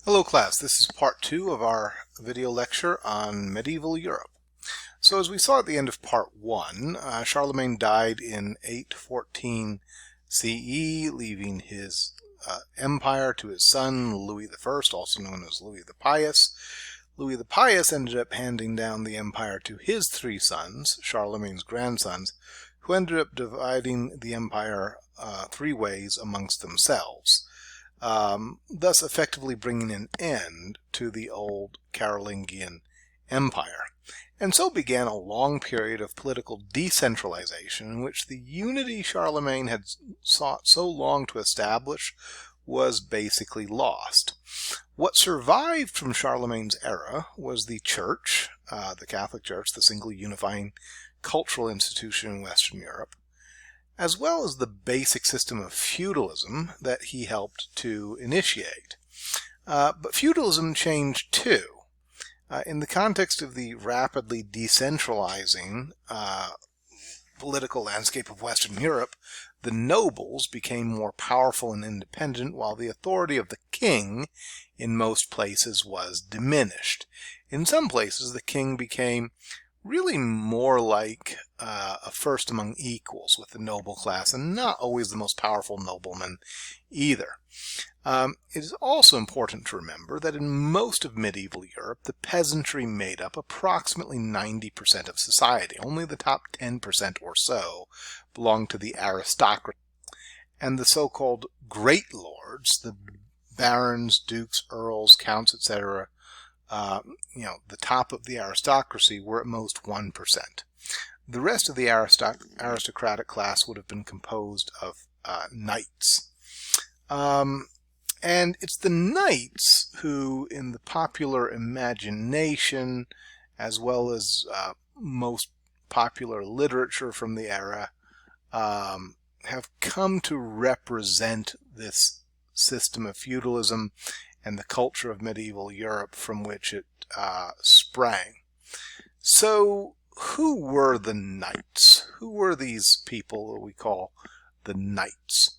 Hello class, this is part 2 of our video lecture on medieval Europe. So as we saw at the end of part 1, Charlemagne died in 814 CE, leaving his empire to his son Louis I, also known as Louis the Pious. Louis the Pious ended up handing down the empire to his 3 sons, Charlemagne's grandsons, who ended up dividing the empire 3 ways amongst themselves. Thus effectively bringing an end to the old Carolingian Empire. And so began a long period of political decentralization in which the unity Charlemagne had sought so long to establish was basically lost. What survived from Charlemagne's era was the Church, the Catholic Church, the single unifying cultural institution in Western Europe, as well as the basic system of feudalism that he helped to initiate. But feudalism changed too. In the context of the rapidly decentralizing political landscape of Western Europe, the nobles became more powerful and independent, while the authority of the king in most places was diminished. In some places, the king became really more like a first among equals with the noble class, and not always the most powerful nobleman either. It is also important to remember that in most of medieval Europe, the peasantry made up approximately 90% of society. Only the top 10% or so belonged to the aristocracy, and the so-called great lords, the barons, dukes, earls, counts, etc., the top of the aristocracy were at most 1%. The rest of the aristocratic class would have been composed of knights. And it's the knights who, in the popular imagination, as well as most popular literature from the era, have come to represent this system of feudalism and the culture of medieval Europe from which it sprang. So, who were the knights? Who were these people that we call the knights?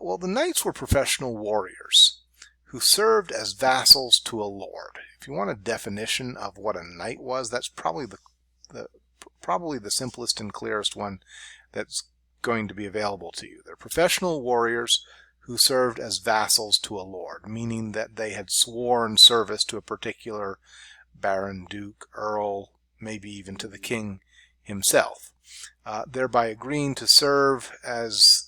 Well, the knights were professional warriors who served as vassals to a lord. If you want a definition of what a knight was, that's probably the simplest and clearest one that's going to be available to you. They're professional warriors who served as vassals to a lord, meaning that they had sworn service to a particular baron, duke, earl, maybe even to the king himself, thereby agreeing to serve as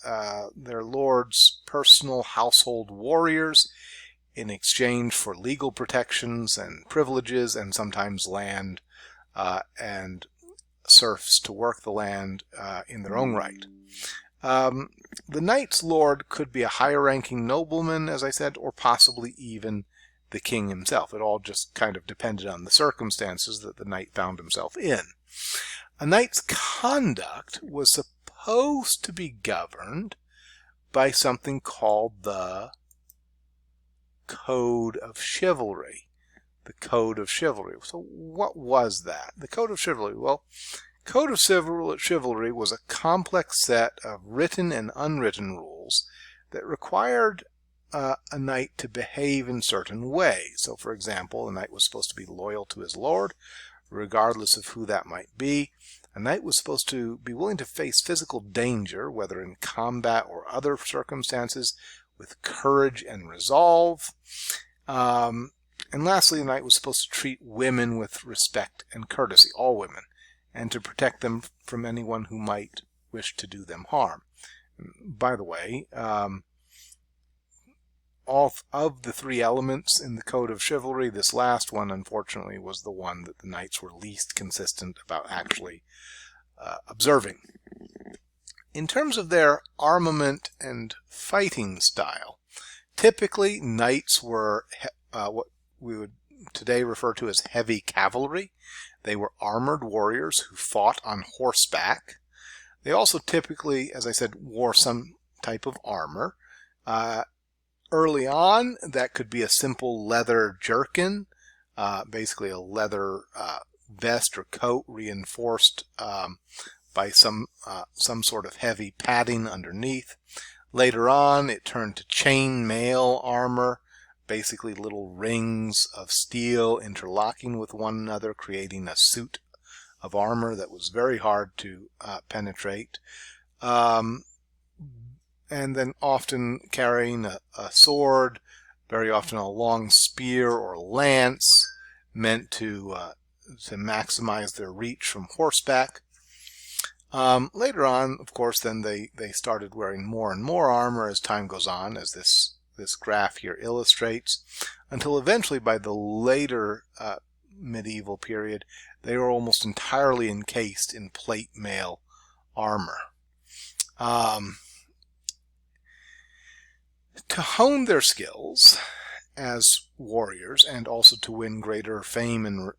their lord's personal household warriors in exchange for legal protections and privileges, and sometimes land and serfs to work the land in their own right. The knight's lord could be a higher-ranking nobleman, as I said, or possibly even the king himself. It all just kind of depended on the circumstances that the knight found himself in. A knight's conduct was supposed to be governed by something called the Code of Chivalry. The Code of Chivalry. So what was that? The Code of Chivalry. Well, Code of Chivalry was a complex set of written and unwritten rules that required a knight to behave in certain ways. So, for example, a knight was supposed to be loyal to his lord, regardless of who that might be. A knight was supposed to be willing to face physical danger, whether in combat or other circumstances, with courage and resolve. And lastly, a knight was supposed to treat women with respect and courtesy, all women, and to protect them from anyone who might wish to do them harm. By the way, all of the 3 elements in the Code of Chivalry, this last one, unfortunately, was the one that the knights were least consistent about actually observing. In terms of their armament and fighting style, typically knights were what we would today refer to as heavy cavalry. They were armored warriors who fought on horseback. They also typically, as I said, wore some type of armor. Early on, that could be a simple leather jerkin, basically a leather vest or coat reinforced by some sort of heavy padding underneath. Later on, it turned to chain mail armor, basically little rings of steel interlocking with one another, creating a suit of armor that was very hard to penetrate. And then often carrying a sword, very often a long spear or lance, meant to maximize their reach from horseback. Later on, of course, then they started wearing more and more armor as time goes on, as this graph here illustrates, until eventually by the later medieval period, they were almost entirely encased in plate mail armor. To hone their skills as warriors, and also to win greater fame and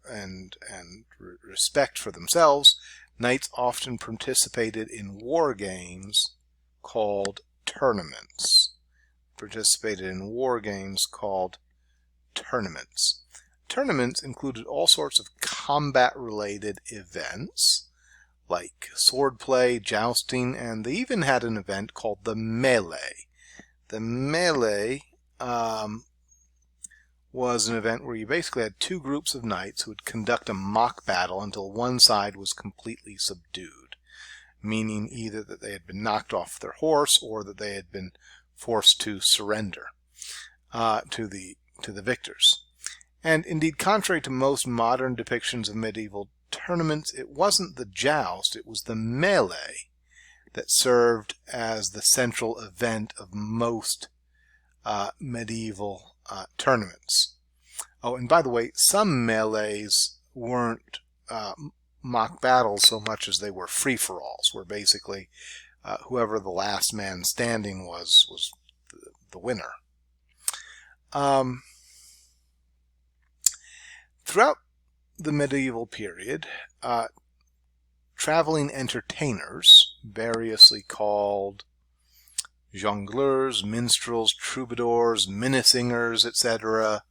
respect for themselves, knights often participated in war games called tournaments. Tournaments included all sorts of combat-related events, like swordplay, jousting, and they even had an event called the melee. The melee was an event where you basically had two groups of knights who would conduct a mock battle until one side was completely subdued, meaning either that they had been knocked off their horse or that they had been forced to surrender to the victors. And indeed, contrary to most modern depictions of medieval tournaments, it wasn't the joust, it was the melee that served as the central event of most medieval tournaments. Oh, and by the way, some melees weren't mock battles so much as they were free-for-alls, where basically whoever the last man standing was the winner. Throughout the medieval period, traveling entertainers, variously called jongleurs, minstrels, troubadours, minnesingers, etc.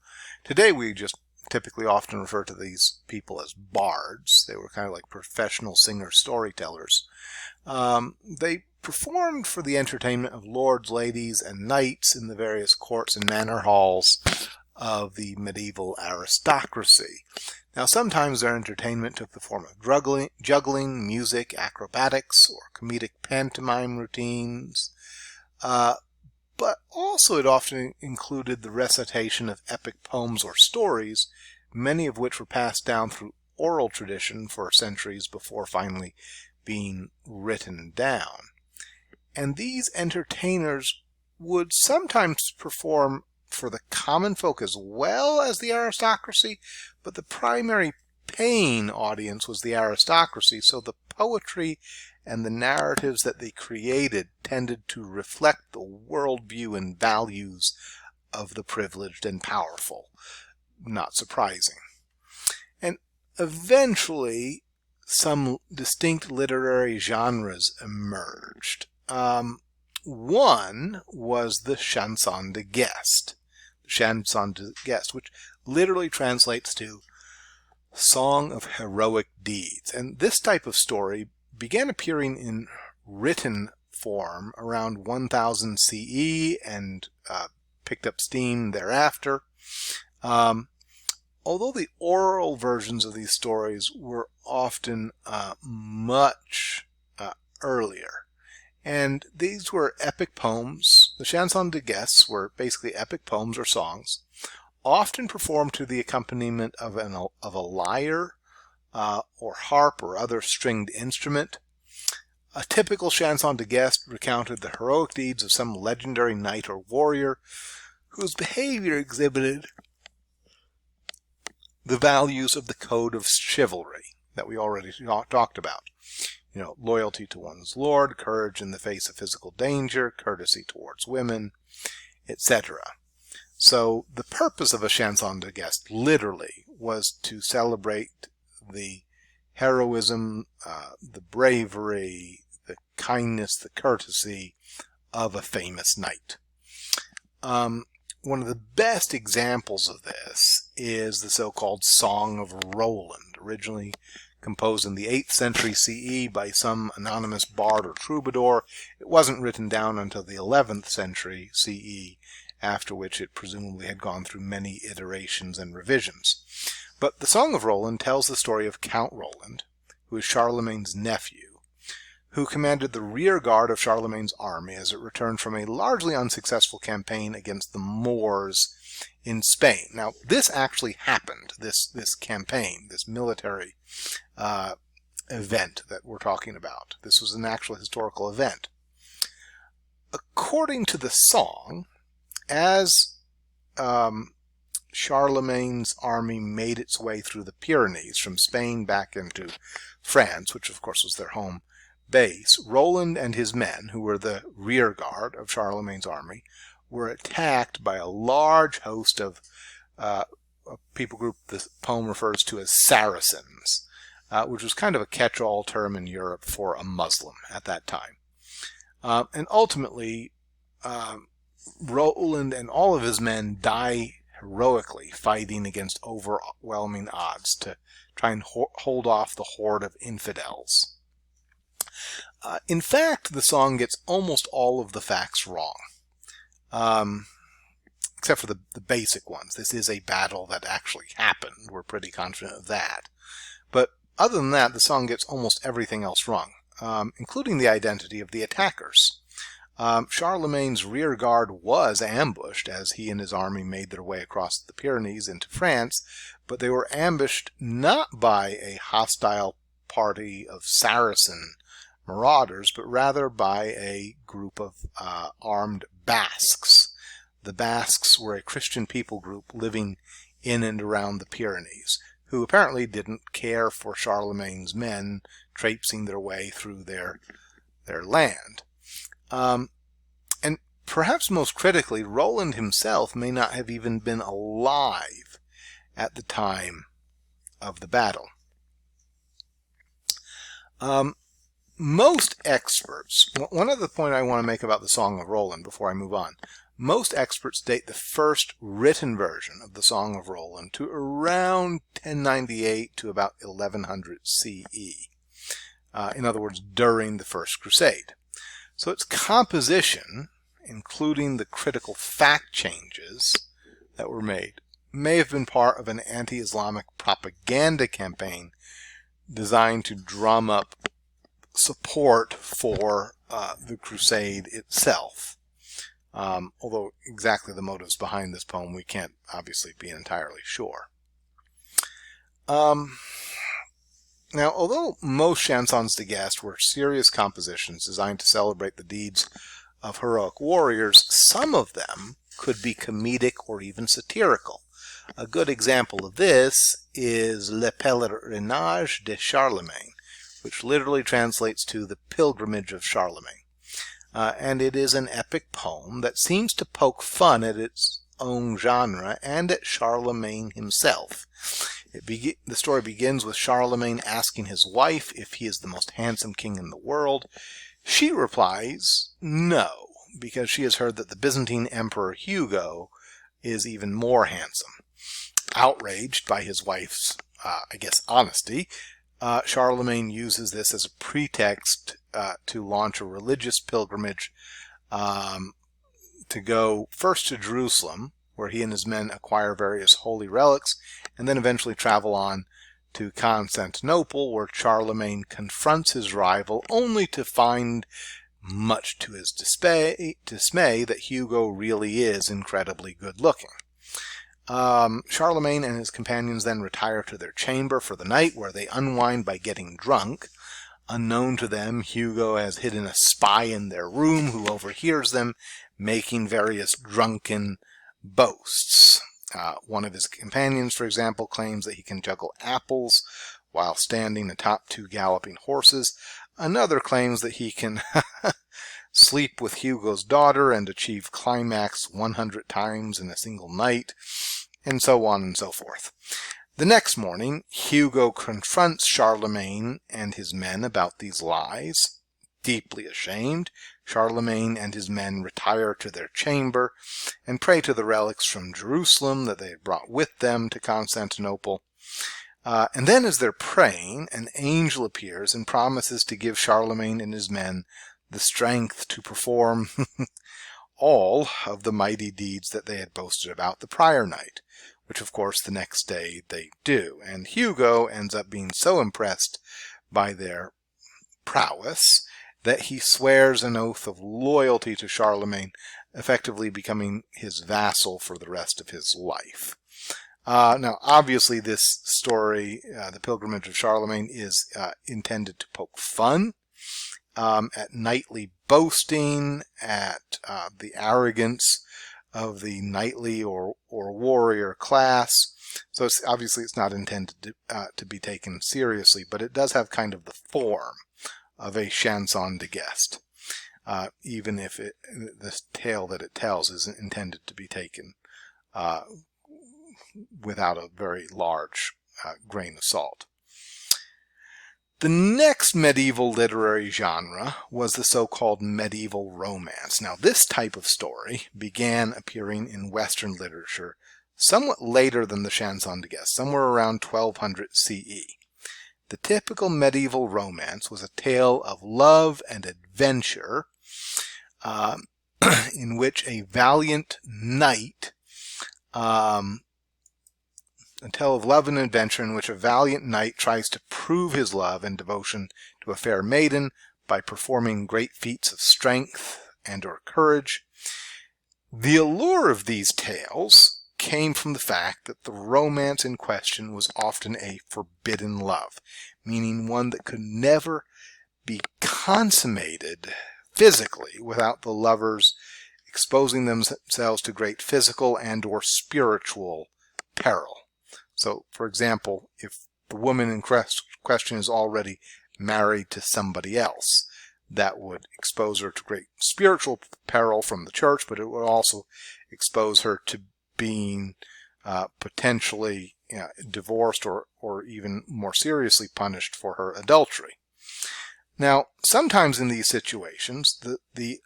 Today we just typically often refer to these people as bards. They were kind of like professional singer-storytellers. They performed for the entertainment of lords, ladies, and knights in the various courts and manor halls of the medieval aristocracy. Now, sometimes their entertainment took the form of juggling, music, acrobatics, or comedic pantomime routines. But also it often included the recitation of epic poems or stories, many of which were passed down through oral tradition for centuries before finally being written down. And these entertainers would sometimes perform for the common folk as well as the aristocracy, but the primary paying audience was the aristocracy, so the poetry and the narratives that they created tended to reflect the worldview and values of the privileged and powerful. Not surprising. And eventually, some distinct literary genres emerged. One was the chanson de geste. Chanson de geste, which literally translates to song of heroic deeds. And this type of story began appearing in written form around 1000 CE and picked up steam thereafter. Although the oral versions of these stories were often much earlier. And these were epic poems. The chansons de geste were basically epic poems or songs, often performed to the accompaniment of a lyre or harp or other stringed instrument. A typical chanson de geste recounted the heroic deeds of some legendary knight or warrior whose behavior exhibited the values of the code of chivalry that we already talked about. You know, loyalty to one's lord, courage in the face of physical danger, courtesy towards women, etc. So the purpose of a chanson de geste literally was to celebrate the heroism, the bravery, the kindness, the courtesy of a famous knight. One of the best examples of this is the so-called Song of Roland, originally composed in the 8th century CE by some anonymous bard or troubadour. It wasn't written down until the 11th century CE after which it presumably had gone through many iterations and revisions. But the Song of Roland tells the story of Count Roland, who is Charlemagne's nephew, who commanded the rear guard of Charlemagne's army as it returned from a largely unsuccessful campaign against the Moors in Spain. Now, this actually happened, this campaign, this military event that we're talking about. This was an actual historical event. According to the song, as Charlemagne's army made its way through the Pyrenees from Spain back into France, which of course was their home base, Roland and his men, who were the rear guard of Charlemagne's army, were attacked by a large host of a people group the poem refers to as Saracens, which was kind of a catch-all term in Europe for a Muslim at that time. And ultimately, Roland and all of his men die heroically fighting against overwhelming odds to try and hold off the horde of infidels. In fact, the song gets almost all of the facts wrong, except for the basic ones. This is a battle that actually happened. We're pretty confident of that. But other than that, the song gets almost everything else wrong, including the identity of the attackers. Charlemagne's rear guard was ambushed as he and his army made their way across the Pyrenees into France, but they were ambushed not by a hostile party of Saracen marauders, but rather by a group of armed Basques. The Basques were a Christian people group living in and around the Pyrenees, who apparently didn't care for Charlemagne's men traipsing their way through their land. And perhaps most critically, Roland himself may not have even been alive at the time of the battle. Most experts, one other point I want to make about the Song of Roland before I move on, most experts date the first written version of the Song of Roland to around 1098 to about 1100 CE. In other words, during the First Crusade. So its composition, including the critical fact changes that were made, may have been part of an anti-Islamic propaganda campaign designed to drum up support for the crusade itself. Although exactly the motives behind this poem we can't obviously be entirely sure. Now, although most chansons de geste were serious compositions designed to celebrate the deeds of heroic warriors, some of them could be comedic or even satirical. A good example of this is Le Pèlerinage de Charlemagne, which literally translates to the pilgrimage of Charlemagne. And it is an epic poem that seems to poke fun at its own genre and at Charlemagne himself. The story begins with Charlemagne asking his wife if he is the most handsome king in the world. She replies no, because she has heard that the Byzantine Emperor Hugo is even more handsome. Outraged by his wife's, honesty, Charlemagne uses this as a pretext to launch a religious pilgrimage to go first to Jerusalem, where he and his men acquire various holy relics, and then eventually travel on to Constantinople, where Charlemagne confronts his rival, only to find, much to his dismay, that Hugo really is incredibly good-looking. Charlemagne and his companions then retire to their chamber for the night, where they unwind by getting drunk. Unknown to them, Hugo has hidden a spy in their room who overhears them making various drunken boasts. One of his companions, for example, claims that he can juggle apples while standing atop two galloping horses. Another claims that he can sleep with Hugo's daughter and achieve climax 100 times in a single night, and so on and so forth. The next morning, Hugo confronts Charlemagne and his men about these lies. Deeply ashamed, Charlemagne and his men retire to their chamber and pray to the relics from Jerusalem that they had brought with them to Constantinople. And then as they're praying, an angel appears and promises to give Charlemagne and his men the strength to perform all of the mighty deeds that they had boasted about the prior night, which of course the next day they do. And Hugo ends up being so impressed by their prowess that he swears an oath of loyalty to Charlemagne, effectively becoming his vassal for the rest of his life. Now, obviously, this story, The Pilgrimage of Charlemagne, is intended to poke fun at knightly boasting, at the arrogance of the knightly or warrior class. So obviously it's not intended to be taken seriously, but it does have kind of the form of a chanson de geste, even if the tale that it tells isn't intended to be taken without a very large grain of salt. The next medieval literary genre was the so-called medieval romance. Now, this type of story began appearing in Western literature somewhat later than the chanson de geste, somewhere around 1200 CE. The typical medieval romance was a tale of love and adventure in which a valiant knight a tale of love and adventure in which a valiant knight tries to prove his love and devotion to a fair maiden by performing great feats of strength and or courage. The allure of these tales came from the fact that the romance in question was often a forbidden love, meaning one that could never be consummated physically without the lovers exposing themselves to great physical and or spiritual peril. So, for example, if the woman in question is already married to somebody else, that would expose her to great spiritual peril from the church, but it would also expose her to being potentially divorced or even more seriously punished for her adultery. Now, sometimes in these situations, the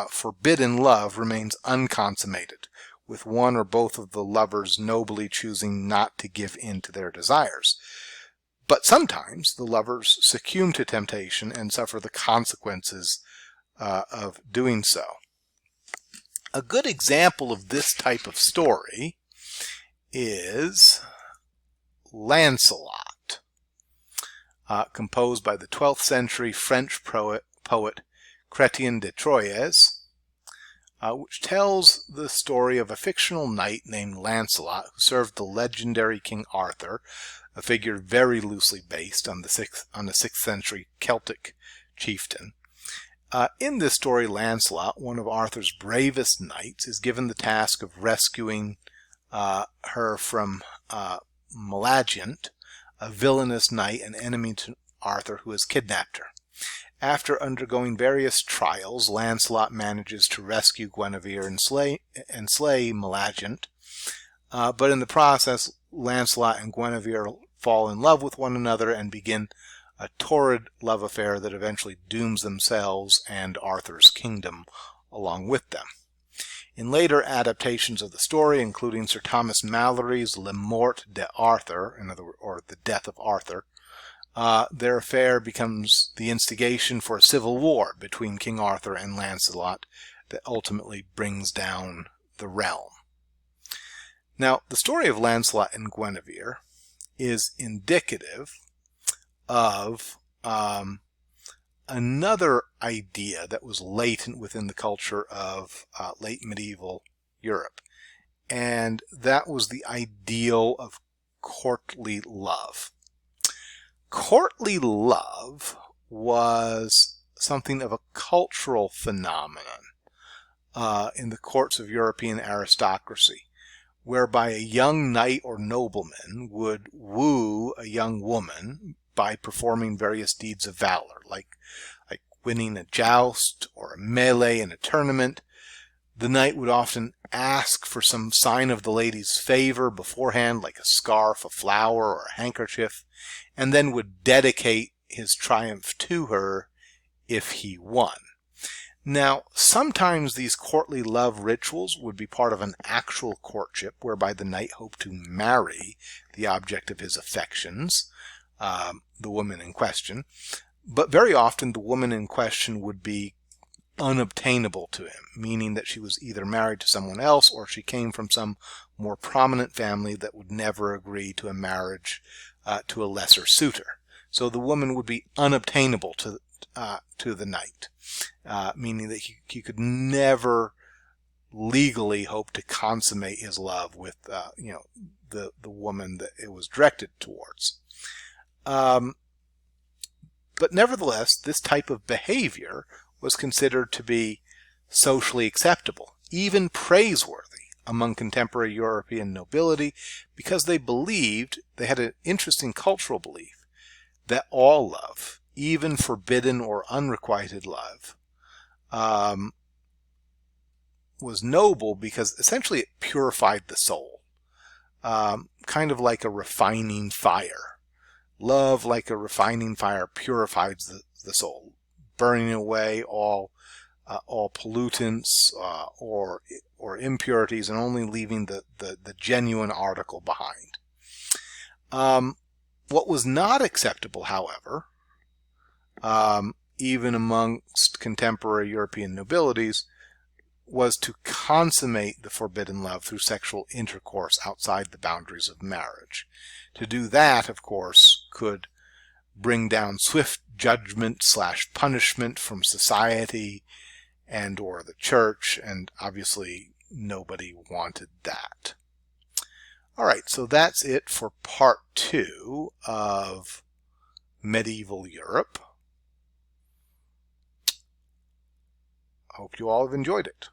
forbidden love remains unconsummated, with one or both of the lovers nobly choosing not to give in to their desires. But sometimes the lovers succumb to temptation and suffer the consequences of doing so. A good example of this type of story is Lancelot, composed by the 12th century French poet Chrétien de Troyes, which tells the story of a fictional knight named Lancelot who served the legendary King Arthur, a figure very loosely based on the 6th century Celtic chieftain. In this story, Lancelot, one of Arthur's bravest knights, is given the task of rescuing her from Melagant, a villainous knight and enemy to Arthur who has kidnapped her. After undergoing various trials, Lancelot manages to rescue Guinevere and slay Melagant, but in the process, Lancelot and Guinevere fall in love with one another and begin a torrid love affair that eventually dooms themselves and Arthur's kingdom along with them. In later adaptations of the story, including Sir Thomas Malory's Le Mort d'Arthur, or The Death of Arthur, their affair becomes the instigation for a civil war between King Arthur and Lancelot that ultimately brings down the realm. Now, the story of Lancelot and Guinevere is indicative of another idea that was latent within the culture of late medieval Europe, and that was the ideal of courtly love. Courtly love was something of a cultural phenomenon in the courts of European aristocracy, whereby a young knight or nobleman would woo a young woman by performing various deeds of valor, like winning a joust or a melee in a tournament. The knight would often ask for some sign of the lady's favor beforehand, like a scarf, a flower, or a handkerchief, and then would dedicate his triumph to her if he won. Now, sometimes these courtly love rituals would be part of an actual courtship, whereby the knight hoped to marry the object of his affections, the woman in question. But very often the woman in question would be unobtainable to him, meaning that she was either married to someone else or she came from some more prominent family that would never agree to a marriage to a lesser suitor. So the woman would be unobtainable to the knight, meaning that he could never legally hope to consummate his love with the woman that it was directed towards. But nevertheless, this type of behavior was considered to be socially acceptable, even praiseworthy among contemporary European nobility, because they had an interesting cultural belief that all love, even forbidden or unrequited love, was noble because essentially it purified the soul, kind of like a refining fire. Love, like a refining fire, purifies the soul, burning away all pollutants or impurities, and only leaving the genuine article behind. What was not acceptable, however, even amongst contemporary European nobilities, was to consummate the forbidden love through sexual intercourse outside the boundaries of marriage. To do that, of course, could bring down swift judgment / punishment from society and or the church, and obviously nobody wanted that. All right, so that's it for part 2 of medieval Europe. I hope you all have enjoyed it.